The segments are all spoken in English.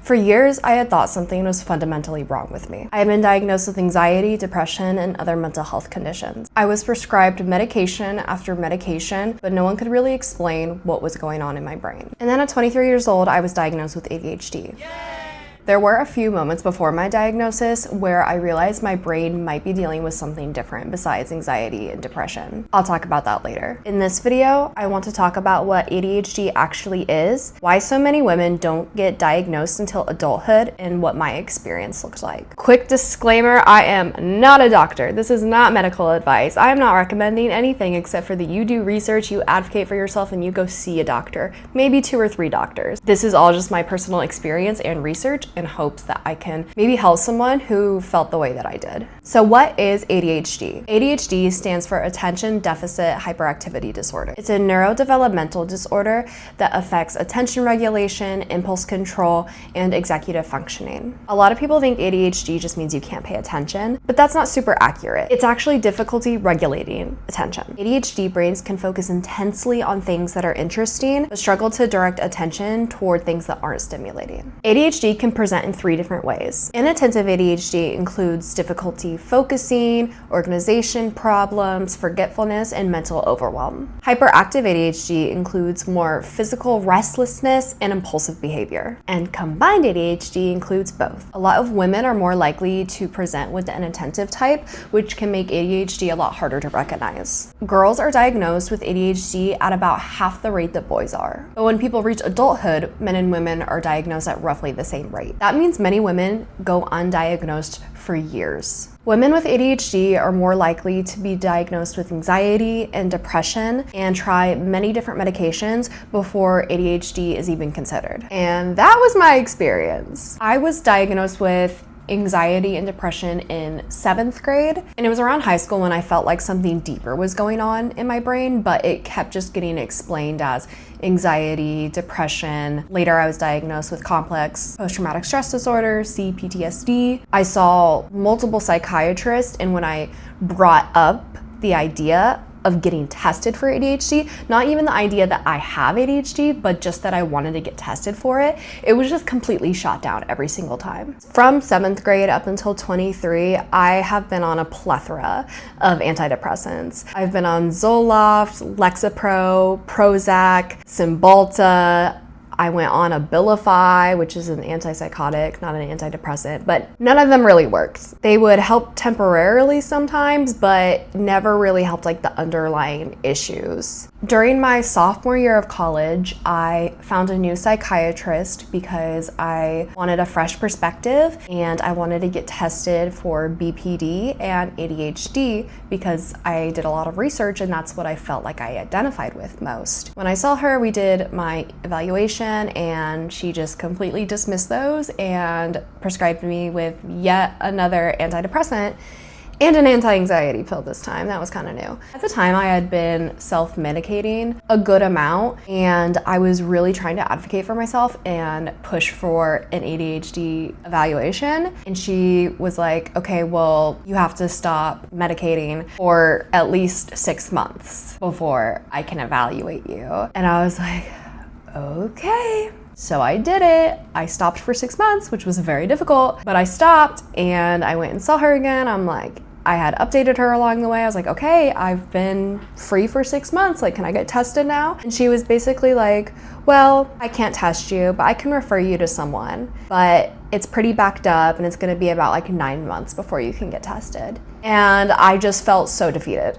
For years, I had thought something was fundamentally wrong with me. I had been diagnosed with anxiety, depression, and other mental health conditions. I was prescribed medication after medication, but no one could really explain what was going on in my brain. And then at 23 years old, I was diagnosed with ADHD. There were a few moments before my diagnosis where I realized my brain might be dealing with something different besides anxiety and depression. I'll talk about that later. In this video, I want to talk about what ADHD actually is, why so many women don't get diagnosed until adulthood, and what my experience looks like. Quick disclaimer, I am not a doctor. This is not medical advice. I am not recommending anything except for that you do research, you advocate for yourself, and you go see a doctor, maybe 2 or 3 doctors. This is all just my personal experience and research in hopes that I can maybe help someone who felt the way that I did. So what is ADHD? ADHD stands for Attention Deficit Hyperactivity Disorder. It's a neurodevelopmental disorder that affects attention regulation, impulse control, and executive functioning. A lot of people think ADHD just means you can't pay attention, but that's not super accurate. It's actually difficulty regulating attention. ADHD brains can focus intensely on things that are interesting, but struggle to direct attention toward things that aren't stimulating. ADHD can present in 3 different ways. Inattentive ADHD includes difficulty focusing, organization problems, forgetfulness, and mental overwhelm. Hyperactive ADHD includes more physical restlessness and impulsive behavior. And combined ADHD includes both. A lot of women are more likely to present with the inattentive type, which can make ADHD a lot harder to recognize. Girls are diagnosed with ADHD at about half the rate that boys are. But when people reach adulthood, men and women are diagnosed at roughly the same rate. That means many women go undiagnosed for years. Women with ADHD are more likely to be diagnosed with anxiety and depression and try many different medications before ADHD is even considered. And that was my experience. I was diagnosed with anxiety and depression in 7th grade, and it was around high school when I felt like something deeper was going on in my brain, but it kept just getting explained as anxiety, depression. Later, I was diagnosed with complex post-traumatic stress disorder, CPTSD. I saw multiple psychiatrists, and when I brought up the idea of getting tested for ADHD, not even the idea that I have ADHD, but just that I wanted to get tested for it, it was just completely shot down every single time. From 7th grade up until 23, I have been on a plethora of antidepressants. I've been on Zoloft, Lexapro, Prozac, Cymbalta. I went on Abilify, which is an antipsychotic, not an antidepressant, but none of them really worked. They would help temporarily sometimes, but never really helped like the underlying issues. During my sophomore year of college, I found a new psychiatrist because I wanted a fresh perspective and I wanted to get tested for BPD and ADHD because I did a lot of research and that's what I felt like I identified with most. When I saw her, we did my evaluation and she just completely dismissed those and prescribed me with yet another antidepressant and an anti-anxiety pill this time. That was kind of new. At the time, I had been self-medicating a good amount, and I was really trying to advocate for myself and push for an ADHD evaluation. And she was like, okay, well, you have to stop medicating for at least 6 months before I can evaluate you. And I was like, okay. So I did it. I stopped for 6 months, which was very difficult, but I stopped and I went and saw her again. I'm like, I had updated her along the way. I was like, okay, I've been free for 6 months. Like, can I get tested now? And she was basically like, well, I can't test you, but I can refer you to someone. But it's pretty backed up and it's gonna be about like 9 months before you can get tested. And I just felt so defeated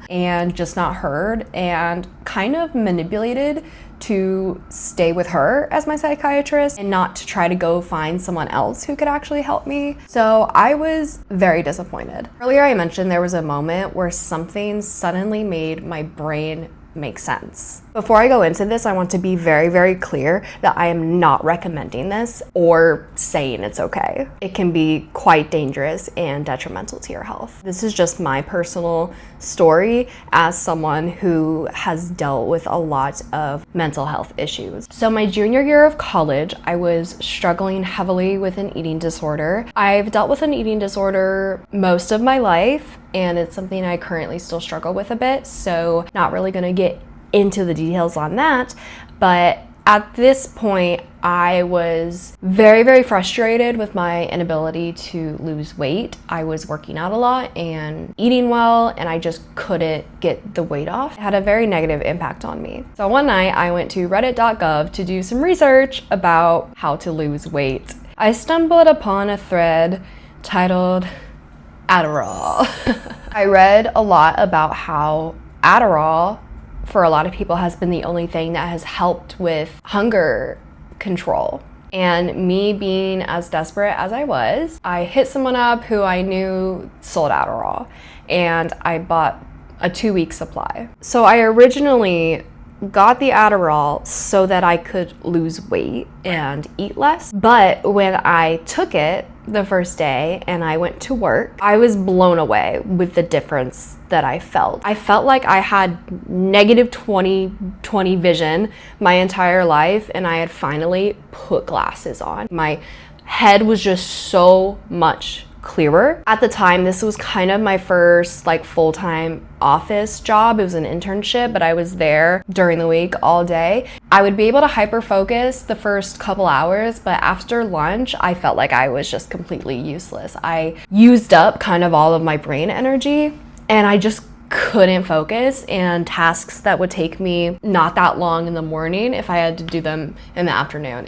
and just not heard and kind of manipulated to stay with her as my psychiatrist and not to try to go find someone else who could actually help me. So I was very disappointed. Earlier I mentioned there was a moment where something suddenly made my brain make sense. Before I go into this, I want to be very, very clear that I am not recommending this or saying it's okay. It can be quite dangerous and detrimental to your health. This is just my personal story as someone who has dealt with a lot of mental health issues. So my junior year of college, I was struggling heavily with an eating disorder. I've dealt with an eating disorder most of my life, and it's something I currently still struggle with a bit, so not really gonna get into the details on that, but at this point, I was very, very frustrated with my inability to lose weight. I was working out a lot and eating well, and I just couldn't get the weight off. It had a very negative impact on me. So one night I went to reddit.gov to do some research about how to lose weight. I stumbled upon a thread titled Adderall. I read a lot about how Adderall, for a lot of people, has been the only thing that has helped with hunger control. And me being as desperate as I was, I hit someone up who I knew sold Adderall, and I bought a 2-week supply. So I originally got the Adderall so that I could lose weight and eat less. But when I took it the first day and I went to work, I was blown away with the difference that I felt. I felt like I had negative 20/20 vision my entire life, and I had finally put glasses on. My head was just so much clearer. At the time, this was kind of my first full-time office job. It was an internship, but I was there during the week all day. I would be able to hyper focus the first couple hours, but after lunch, I felt like I was just completely useless. I used up kind of all of my brain energy, and I just couldn't focus, and tasks that would take me not that long in the morning, if I had to do them in the afternoon,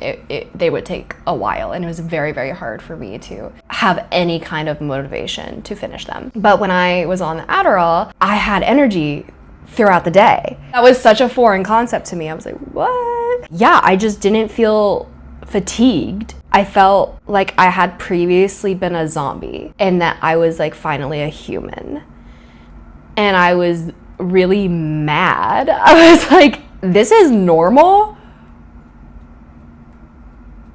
they would take a while, and it was very, very hard for me to have any kind of motivation to finish them. But when I was on the Adderall, I had energy throughout the day. That was such a foreign concept to me. I was like, what? Yeah, I just didn't feel fatigued. I felt like I had previously been a zombie, and that I was finally a human. And I was really mad. I was like, this is normal?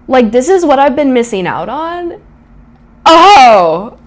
This is what I've been missing out on? Oh,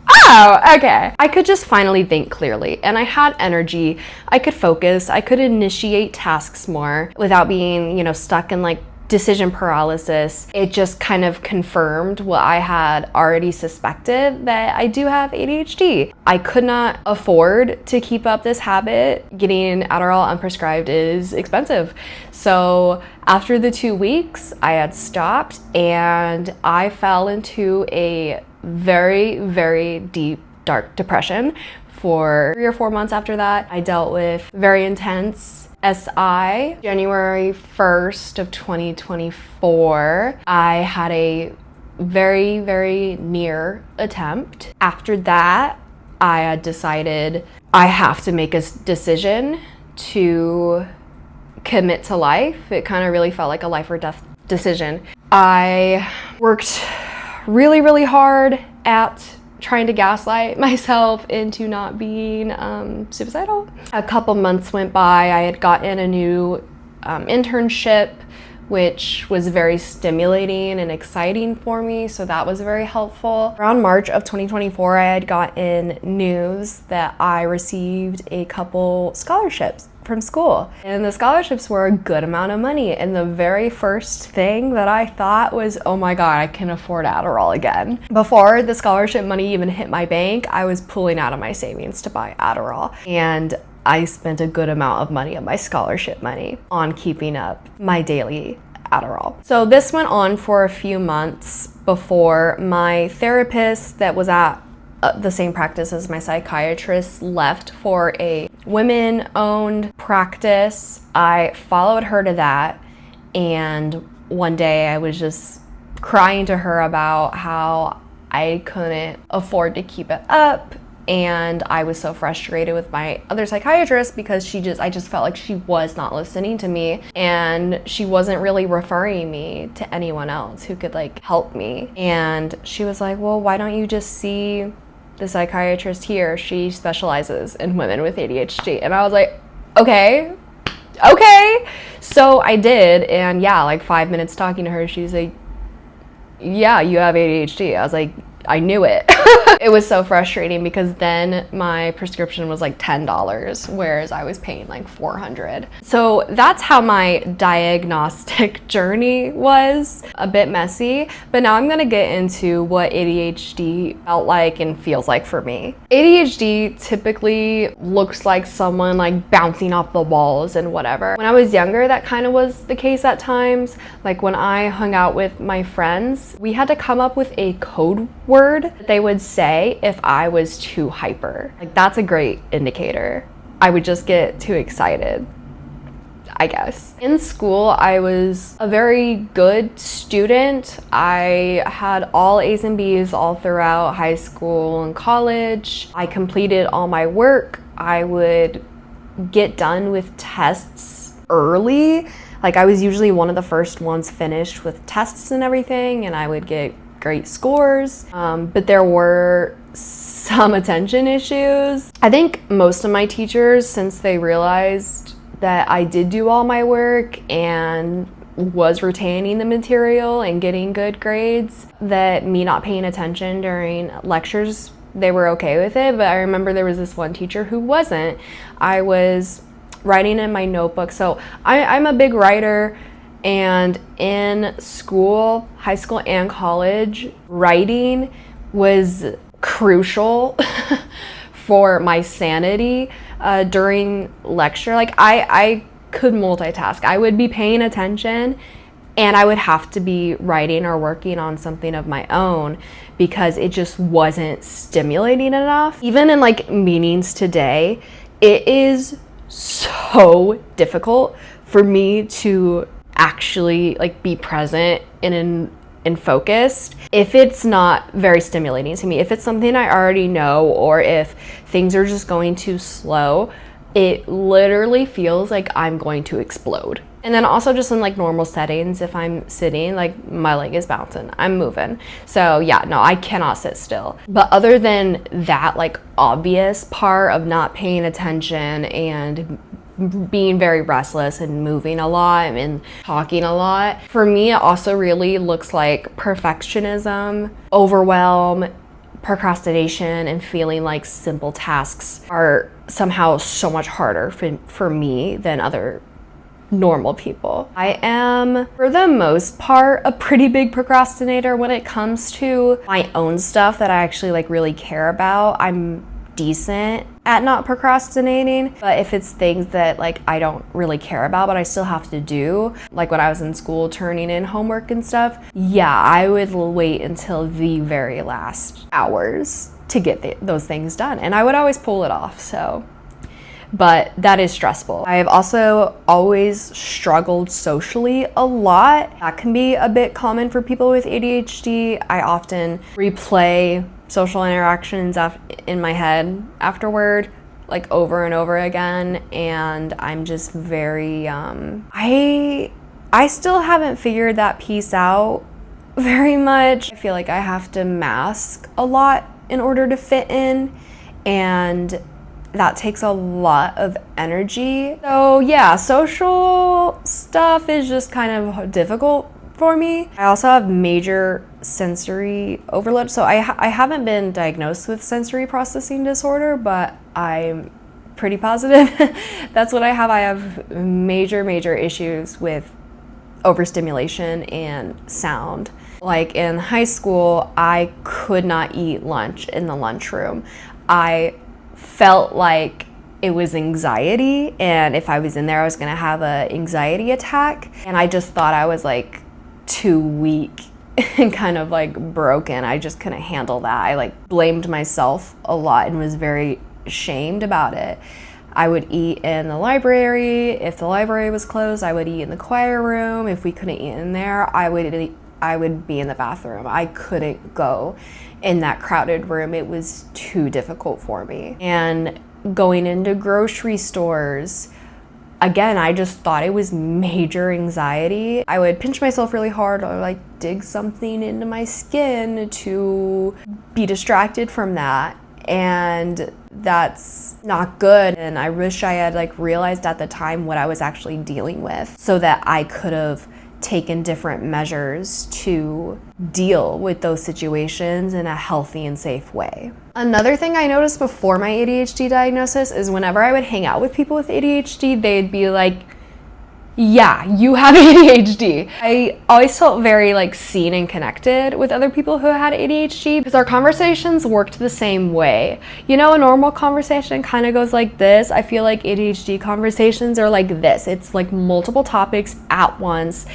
okay. I could just finally think clearly, and I had energy. I could focus. I could initiate tasks more without being, stuck in decision paralysis. It just kind of confirmed what I had already suspected, that I do have ADHD. I could not afford to keep up this habit. Getting Adderall unprescribed is expensive. So after the 2 weeks, I had stopped, and I fell into a very, very deep, dark depression for 3 or 4 months after that. I dealt with very intense SI. January 1st of 2024, I had a very, very near attempt. After that, I had decided I have to make a decision to commit to life. It kind of really felt like a life or death decision. I worked really, really hard at trying to gaslight myself into not being suicidal. A couple months went by. I had gotten a new internship, which was very stimulating and exciting for me, so that was very helpful. Around March of 2024, I had gotten news that I received a couple scholarships from school, and the scholarships were a good amount of money, and the very first thing that I thought was, oh my god, I can afford Adderall again. Before the scholarship money even hit my bank, I was pulling out of my savings to buy Adderall, and I spent a good amount of money of my scholarship money on keeping up my daily Adderall. So this went on for a few months before my therapist that was at the same practice as my psychiatrist left for a women-owned practice. I followed her to that, and one day I was just crying to her about how I couldn't afford to keep it up, and I was so frustrated with my other psychiatrist because I just felt like she was not listening to me, and she wasn't really referring me to anyone else who could help me. And she was like, well, why don't you just see the psychiatrist here? She specializes in women with ADHD. And I was like, okay. So I did, and 5 minutes talking to her, she's like, yeah, you have ADHD. I was like, I knew it. It was so frustrating because then my prescription was like $10, whereas I was paying like $400. So that's how my diagnostic journey was. A bit messy, but now I'm gonna get into what ADHD felt like and feels like for me. ADHD typically looks like someone like bouncing off the walls and whatever. When I was younger, that kind of was the case at times. Like when I hung out with my friends, we had to come up with a code word that they would say if I was too hyper. Like that's a great indicator. I would just get too excited, I guess. In school, I was a very good student. I had all A's and B's all throughout high school and college. I completed all my work. I would get done with tests early. Like I was usually one of the first ones finished with tests and everything, and I would get great scores. But there were some attention issues. I think most of my teachers, since they realized that I did do all my work and was retaining the material and getting good grades, that me not paying attention during lectures, they were okay with it. But I remember there was this one teacher who wasn't. I was writing in my notebook. So I'm a big writer, and in school, high school and college, writing was crucial for my sanity during lecture. Like I could multitask. I would be paying attention and I would have to be writing or working on something of my own because it just wasn't stimulating enough. Even in like meetings today, it is so difficult for me to actually like be present and focused if it's not very stimulating to me. If it's something I already know, or if things are just going too slow, it literally feels like I'm going to explode. And then also just in like normal settings, if I'm sitting, like my leg is bouncing, I'm moving. So yeah, no, I cannot sit still. But other than that, like obvious part of not paying attention and being very restless and moving a lot and talking a lot, for me, it also really looks like perfectionism, overwhelm, procrastination, and feeling like simple tasks are somehow so much harder for me than other normal people. I am, for the most part, a pretty big procrastinator when it comes to my own stuff that I actually like really care about. I'm decent at not procrastinating, but if it's things that like I don't really care about but I still have to do, like when I was in school turning in homework and stuff, yeah, I would wait until the very last hours to get those things done, and I would always pull it off. So but that is stressful. I have also always struggled socially a lot. That can be a bit common for people with ADHD. I often replay social interactions in my head afterward, like over and over again, and I'm just very, I still haven't figured that piece out very much. I feel like I have to mask a lot in order to fit in, and that takes a lot of energy. So yeah, social stuff is just kind of difficult for me. I also have major sensory overload. So I haven't been diagnosed with sensory processing disorder, but I'm pretty positive that's what I have. I have major issues with overstimulation and sound. Like in high school, I could not eat lunch in the lunchroom. I felt like it was anxiety, and if I was in there, I was gonna have an anxiety attack, and I just thought I was like too weak and kind of like broken. I just couldn't handle that. I like blamed myself a lot and was very ashamed about it. I would eat in the library. If the library was closed, I would eat in the choir room. If we couldn't eat in there, I would be in the bathroom. I couldn't go in that crowded room. It was too difficult for me. And going into grocery stores, again, I just thought it was major anxiety. I would pinch myself really hard or like dig something into my skin to be distracted from that. And that's not good. And I wish I had like realized at the time what I was actually dealing with so that I could have taken different measures to deal with those situations in a healthy and safe way. Another thing I noticed before my ADHD diagnosis is whenever I would hang out with people with ADHD, they'd be like, yeah, you have ADHD. I always felt very like seen and connected with other people who had ADHD because our conversations worked the same way. You know, a normal conversation kind of goes like this. I feel like ADHD conversations are like this. It's like multiple topics at once.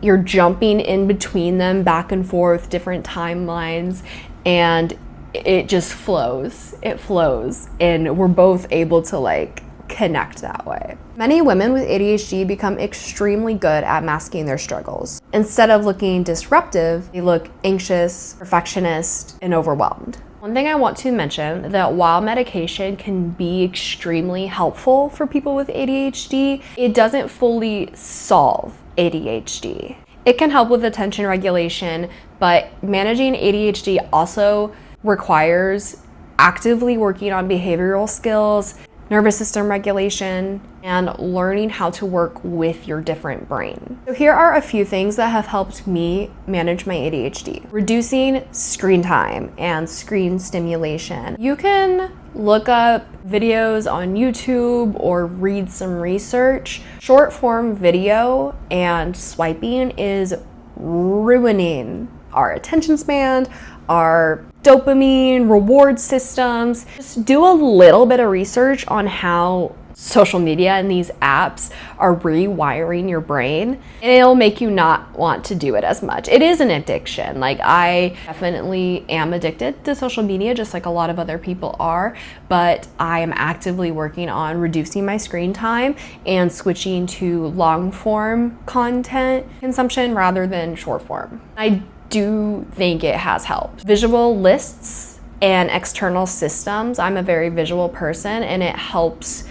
You're jumping in between them back and forth, different timelines, and it just flows. It flows, and we're both able to like connect that way. Many women with ADHD become extremely good at masking their struggles. Instead of looking disruptive, they look anxious, perfectionist, and overwhelmed. One thing I want to mention that while medication can be extremely helpful for people with ADHD, it doesn't fully solve ADHD. It can help with attention regulation, but managing ADHD also requires actively working on behavioral skills, nervous system regulation, and learning how to work with your different brain. So here are a few things that have helped me manage my ADHD. Reducing screen time and screen stimulation. You can look up videos on YouTube or read some research. Short form video and swiping is ruining our attention span, our dopamine, reward systems. Just do a little bit of research on how social media and these apps are rewiring your brain, and it'll make you not want to do it as much. It is an addiction. Like, I definitely am addicted to social media, just like a lot of other people are, but I am actively working on reducing my screen time and switching to long form content consumption rather than short form. I do think it has helped. Visual lists and external systems. I'm a very visual person, and it helps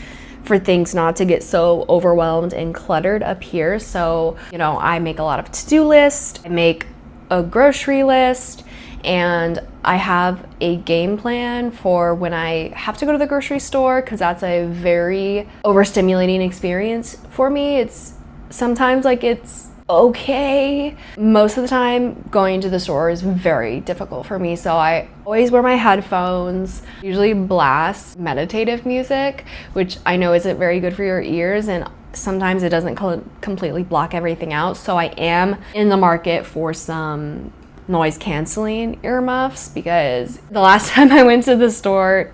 for things not to get so overwhelmed and cluttered up here. So, you know, I make a lot of to-do lists, I make a grocery list, and I have a game plan for when I have to go to the grocery store, because that's a very overstimulating experience for me. It's sometimes like it's okay. Most of the time, going to the store is very difficult for me, so I always wear my headphones, usually blast meditative music, which I know isn't very good for your ears, and sometimes it doesn't completely block everything out, so I am in the market for some noise canceling earmuffs, because the last time I went to the store,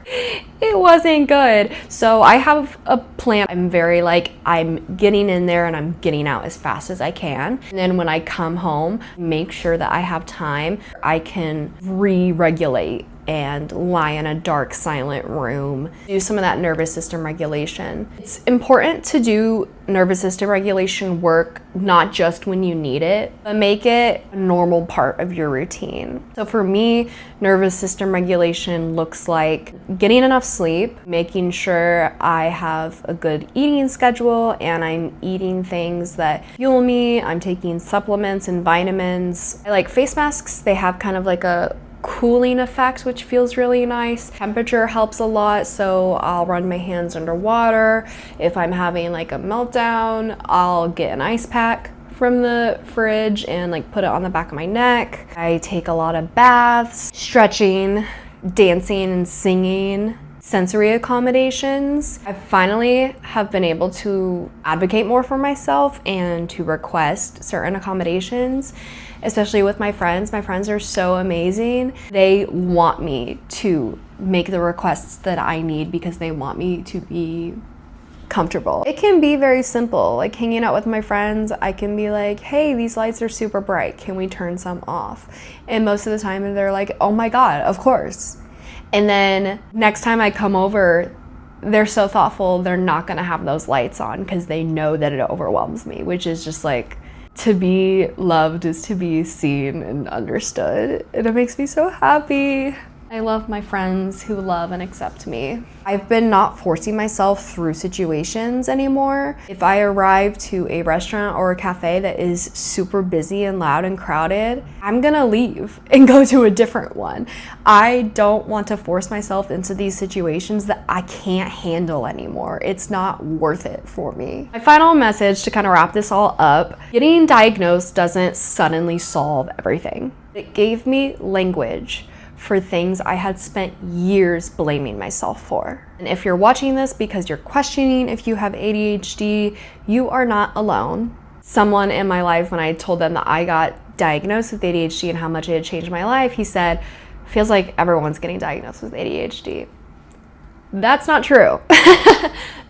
it wasn't good. So I have a plan. I'm very like, I'm getting in there and I'm getting out as fast as I can. And then when I come home, make sure that I have time, I can re-regulate and lie in a dark, silent room, do some of that nervous system regulation. It's important to do nervous system regulation work not just when you need it, but make it a normal part of your routine. So for me, nervous system regulation looks like getting enough sleep, making sure I have a good eating schedule and I'm eating things that fuel me, I'm taking supplements and vitamins. I like face masks. They have kind of like a cooling effect, which feels really nice. Temperature helps a lot, so I'll run my hands underwater. If I'm having like a meltdown, I'll get an ice pack from the fridge and like put it on the back of my neck. I take a lot of baths, stretching, dancing and singing, sensory accommodations. I finally have been able to advocate more for myself and to request certain accommodations, especially with my friends. My friends are so amazing. They want me to make the requests that I need because they want me to be comfortable. It can be very simple, like hanging out with my friends. I can be like, hey, these lights are super bright. Can we turn some off? And most of the time they're like, oh my God, of course. And then next time I come over, they're so thoughtful, they're not gonna have those lights on because they know that it overwhelms me, which is just like, to be loved is to be seen and understood. And it makes me so happy. I love my friends who love and accept me. I've been not forcing myself through situations anymore. If I arrive to a restaurant or a cafe that is super busy and loud and crowded, I'm gonna leave and go to a different one. I don't want to force myself into these situations that I can't handle anymore. It's not worth it for me. My final message to kind of wrap this all up, getting diagnosed doesn't suddenly solve everything. It gave me language for things I had spent years blaming myself for. And if you're watching this because you're questioning if you have ADHD, you are not alone. Someone in my life, when I told them that I got diagnosed with ADHD and how much it had changed my life, he said, feels like everyone's getting diagnosed with ADHD. That's not true.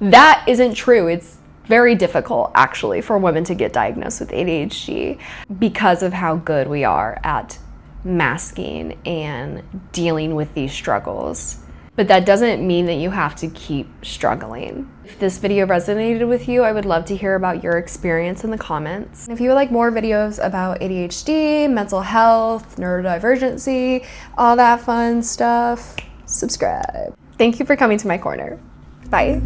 That isn't true. It's very difficult, actually, for women to get diagnosed with ADHD because of how good we are at masking and dealing with these struggles. But that doesn't mean that you have to keep struggling. If this video resonated with you, I would love to hear about your experience in the comments. If you would like more videos about ADHD, mental health, neurodivergency, all that fun stuff, subscribe. Thank you for coming to my corner. Bye.